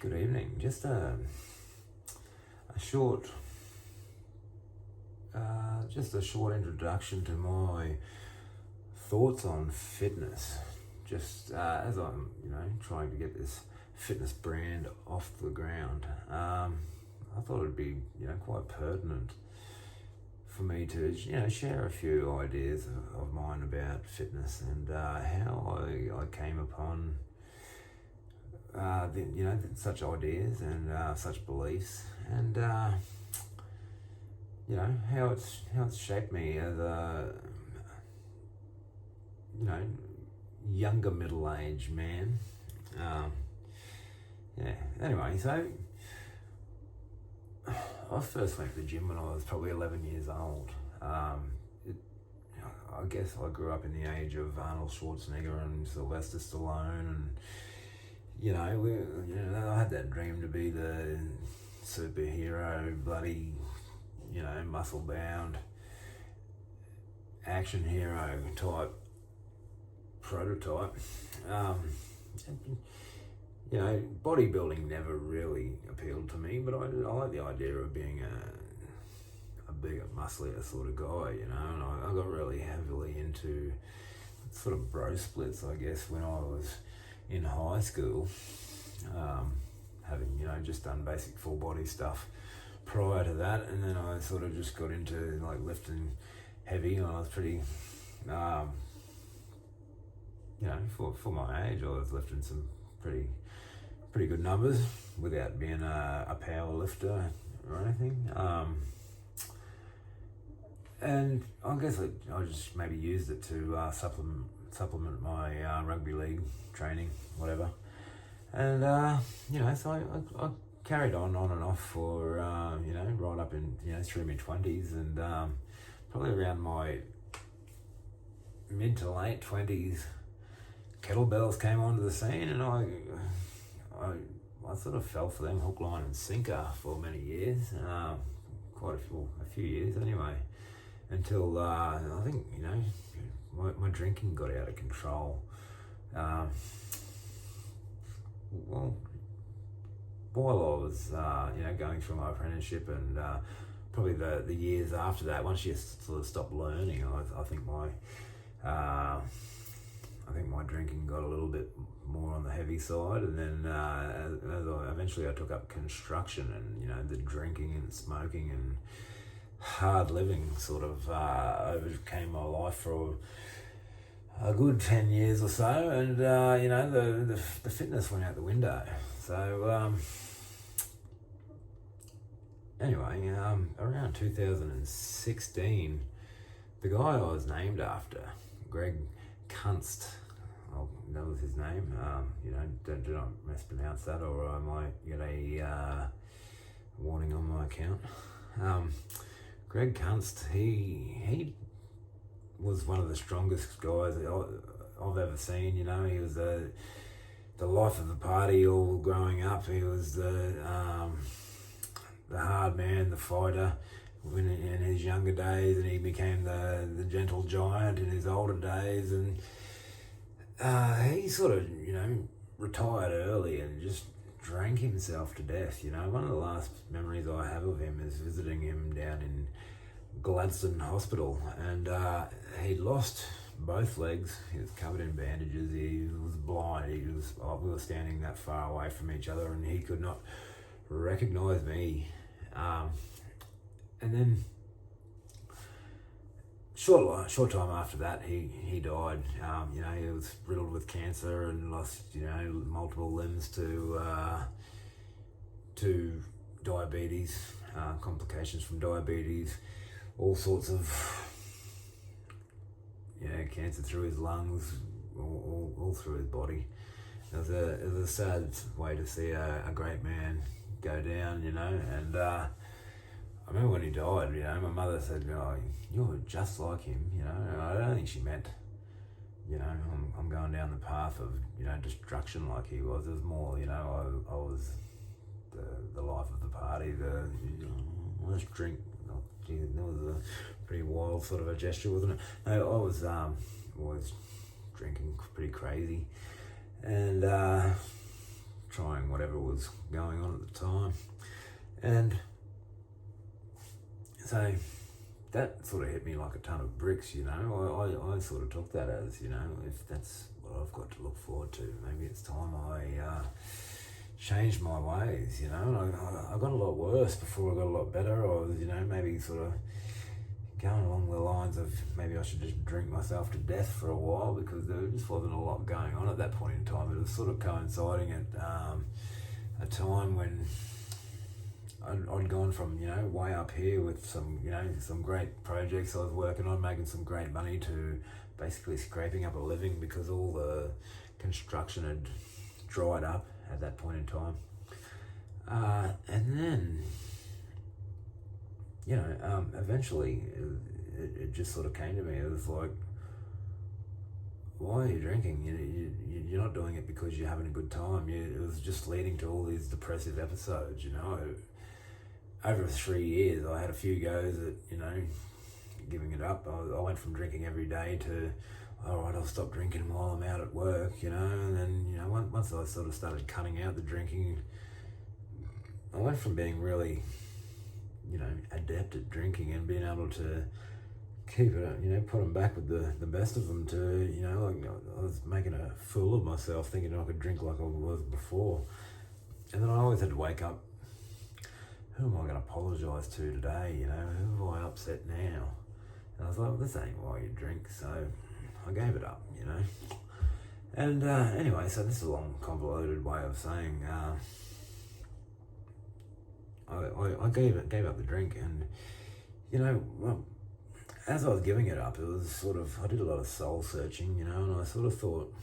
Good evening. Just a short, just a short introduction to my thoughts on fitness. Just as I'm, trying to get this fitness brand off the ground, I thought it'd be, quite pertinent for me to, share a few ideas of mine about fitness and how I came upon such ideas and such beliefs, and how it's shaped me as a younger middle-aged man. Anyway, so I first went to the gym when I was probably 11 years old. I guess I grew up in the age of Arnold Schwarzenegger and Sylvester Stallone, and I had that dream to be the superhero, bloody, muscle-bound action hero type prototype. Bodybuilding never really appealed to me, but I like the idea of being a bigger, musclier sort of guy, and I got really heavily into sort of bro splits, I guess, when I was in high school, having, just done basic full body stuff prior to that, and then I sort of just got into like lifting heavy, and I was pretty, for my age, I was lifting some pretty good numbers without being a power lifter or anything. And I guess I just maybe used it to supplement my rugby league training, whatever. And so I carried on and off for right up in through my 20s, and probably around my mid to late 20s, kettlebells came onto the scene, and I sort of fell for them hook, line and sinker for many years, quite a few years anyway, until I think my drinking got out of control. Well, while I was going through my apprenticeship, and probably the years after that, once you sort of stop learning, I think my drinking got a little bit more on the heavy side, and then eventually I took up construction, and the drinking and smoking and hard living sort of overcame my life for a good 10 years or so, and the fitness went out the window. So anyway, around 2016, the guy I was named after, Greg Kunst, that was his name. Do not mispronounce that, or I might get a warning on my account. Greg Kunst, he was one of the strongest guys I've ever seen. He was the life of the party all growing up. He was the hard man, the fighter in his younger days, and he became the gentle giant in his older days, and he sort of retired early and just drank himself to death. One of the last memories I have of him is visiting him down in Gladstone Hospital, and he'd lost both legs. He was covered in bandages. He was blind. We were standing that far away from each other, and he could not recognize me. And then short time after that, he died. He was riddled with cancer and lost multiple limbs to diabetes, complications from diabetes, all sorts of cancer through his lungs, all through his body. It was a sad way to see a great man go down, and I remember when he died, my mother said, you're just like him, and I don't think she meant, I'm going down the path of, destruction like he was. It was more, I was the life of the party, let's drink. That was a pretty wild sort of a gesture, wasn't it? No, I was always drinking pretty crazy, and trying whatever was going on at the time. And so that sort of hit me like a ton of bricks, you know. I sort of took that as, you know, if that's what I've got to look forward to, maybe it's time I changed my ways, you know. And I got a lot worse before I got a lot better. I was, you know, maybe sort of going along the lines of maybe I should just drink myself to death for a while, because there just wasn't a lot going on at that point in time. It was sort of coinciding at a time when I'd gone from, you know, way up here with some, you know, some great projects I was working on, making some great money, to basically scraping up a living because all the construction had dried up at that point in time. And then, you know, eventually it just sort of came to me. It was like, why are you drinking? You're not doing it because you're having a good time. It was just leading to all these depressive episodes, you know. Over 3 years, I had a few goes at, you know, giving it up. I went from drinking every day to, all right, I'll stop drinking while I'm out at work, you know. And then, you know, once I sort of started cutting out the drinking, I went from being really, you know, adept at drinking and being able to keep it, you know, put them back with the best of them, to, you know, like I was making a fool of myself thinking I could drink like I was before. And then I always had to wake up, who am I going to apologise to today, you know, who have I upset now? And I was like, well, this ain't why you drink, so I gave it up, you know. And anyway, so this is a long, convoluted way of saying I gave up the drink. And, you know, well, as I was giving it up, it was sort of, I did a lot of soul searching, you know, and I sort of thought,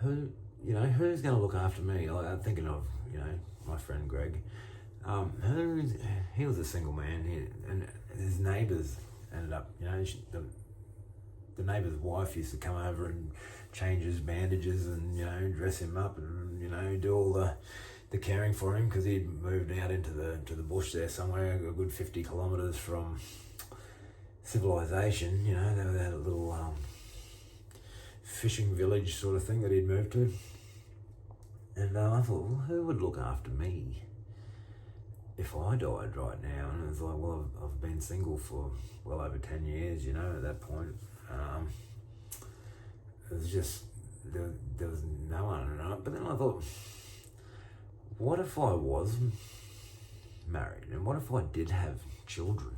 who's going to look after me? Like, I'm thinking of, you know, my friend Greg. He was a single man, and his neighbours ended up, you know, the neighbour's wife used to come over and change his bandages and, you know, dress him up and, you know, do all the caring for him, because he'd moved out into the bush there somewhere, a good 50 kilometres from civilization. You know, they had a little fishing village sort of thing that he'd moved to. And I thought, well, who would look after me if I died right now? And it was like, well, I've been single for well over 10 years, you know, at that point. It was just, there was no one. But then I thought, what if I was married? And what if I did have children?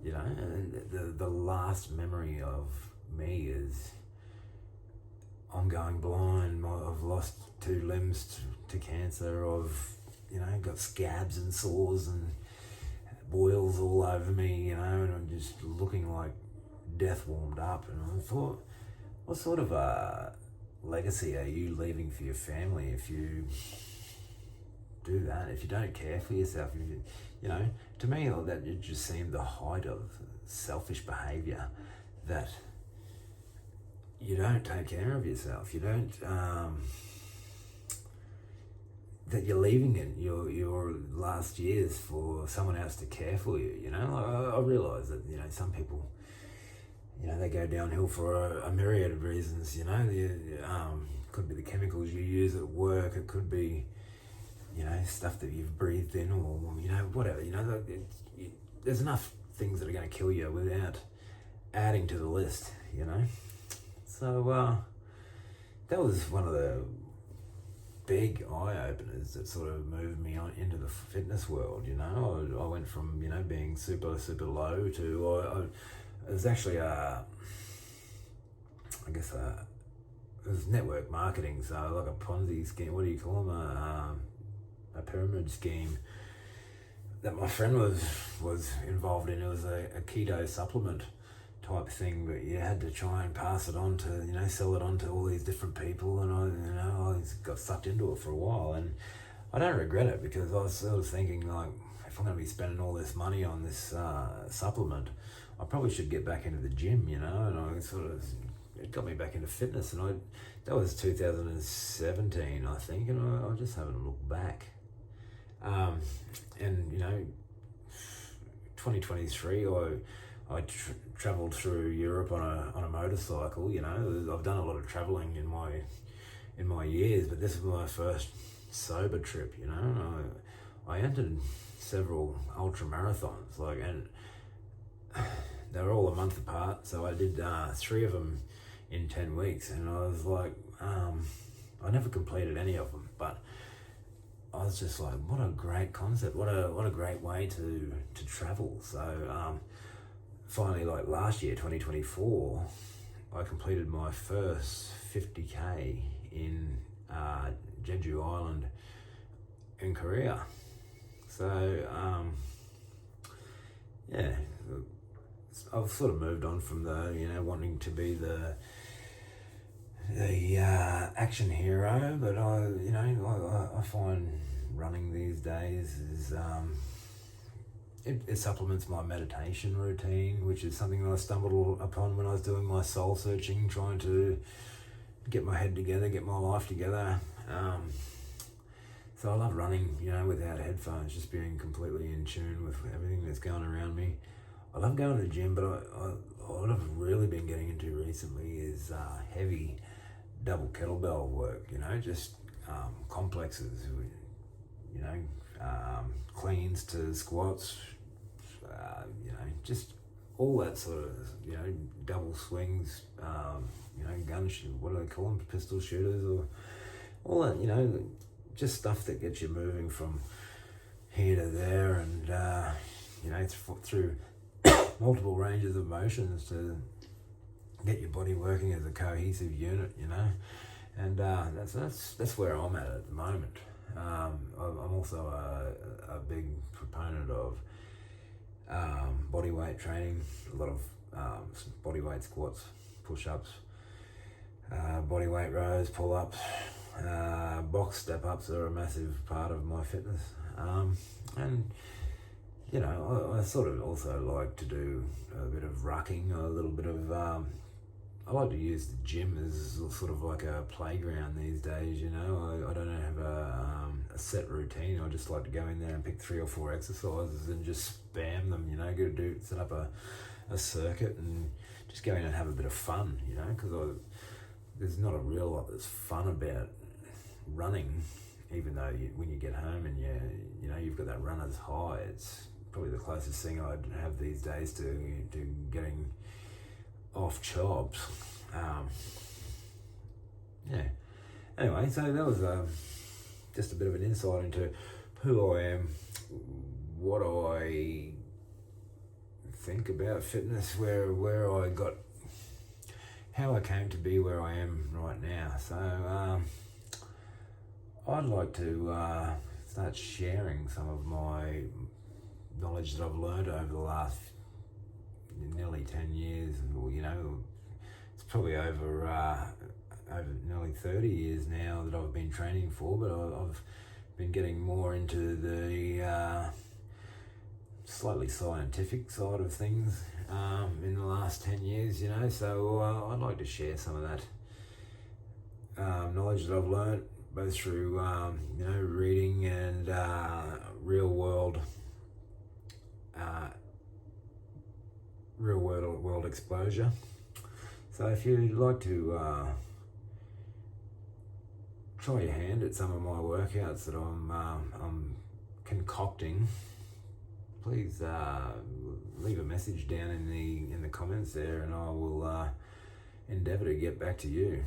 You know, and the last memory of me is I'm going blind, I've lost 2 limbs to cancer, I've, you know, got scabs and sores and boils all over me, you know, and I'm just looking like death warmed up. And I thought, what sort of a legacy are you leaving for your family if you do that, if you don't care for yourself? You know, to me, that it just seemed the height of selfish behaviour, that you don't take care of yourself, you don't, that you're leaving it your last years for someone else to care for you, you know. I realise that, you know, some people, you know, they go downhill for a myriad of reasons, you know. Could be the chemicals you use at work, it could be, you know, stuff that you've breathed in, or, you know, whatever, you know. There's enough things that are going to kill you without adding to the list, you know. So that was one of the big eye-openers that sort of moved me on into the fitness world, you know. I went from, you know, being super low to, it was actually it was network marketing, so like a Ponzi scheme, what do you call them, a pyramid scheme that my friend was involved in. It was a keto supplement type thing, but you had to try and pass it on to, you know, sell it on to all these different people, and I got sucked into it for a while, and I don't regret it, because I was sort of thinking, like, if I'm going to be spending all this money on this supplement, I probably should get back into the gym, you know. And it got me back into fitness, and that was 2017, I think, and I just haven't looked back. And, you know, 2023, I travelled through Europe on a motorcycle. You know, I've done a lot of travelling in in my years, but this was my first sober trip, you know. I entered several ultra marathons, and they were all a month apart, so I did 3 of them in 10 weeks, and I was like, I never completed any of them, but I was just like, what a great concept, what a great way to travel. So finally, like last year, 2024, I completed my first 50k in Jeju Island in Korea. So yeah, I've sort of moved on from the, wanting to be the action hero, but I find running these days is it supplements my meditation routine, which is something that I stumbled upon when I was doing my soul searching, trying to get my head together, get my life together. So I love running, without headphones, just being completely in tune with everything that's going around me. I love going to the gym, but what I've really been getting into recently is heavy double kettlebell work, just complexes, cleans to squats, just all that sort of, double swings, what do they call them, pistol shooters, or all that, just stuff that gets you moving from here to there, and it's through multiple ranges of motions to get your body working as a cohesive unit, and that's where I'm at the moment. I'm also a big proponent of body weight training, a lot of body weight squats, push-ups, body weight rows, pull-ups, box step-ups are a massive part of my fitness, and I sort of also like to do a bit of rucking, a little bit of I like to use the gym as sort of like a playground these days, I don't have a set routine. I just like to go in there and pick 3 or 4 exercises and just spam them, set up a circuit and just go in and have a bit of fun, because there's not a real lot that's fun about running, even though when you get home and you've got that runner's high. It's probably the closest thing I'd have these days to getting off jobs. Anyway, so that was just a bit of an insight into who I am, what I think about fitness, where I got, how I came to be where I am right now. So I'd like to start sharing some of my knowledge that I've learned over the last nearly 10 years. It's probably over nearly 30 years now that I've been training for, but I've been getting more into the slightly scientific side of things in the last 10 years, so I'd like to share some of that knowledge that I've learned, both through reading and real world exposure. So if you'd like to try your hand at some of my workouts that I'm concocting, please leave a message down in the comments there, and I will endeavour to get back to you.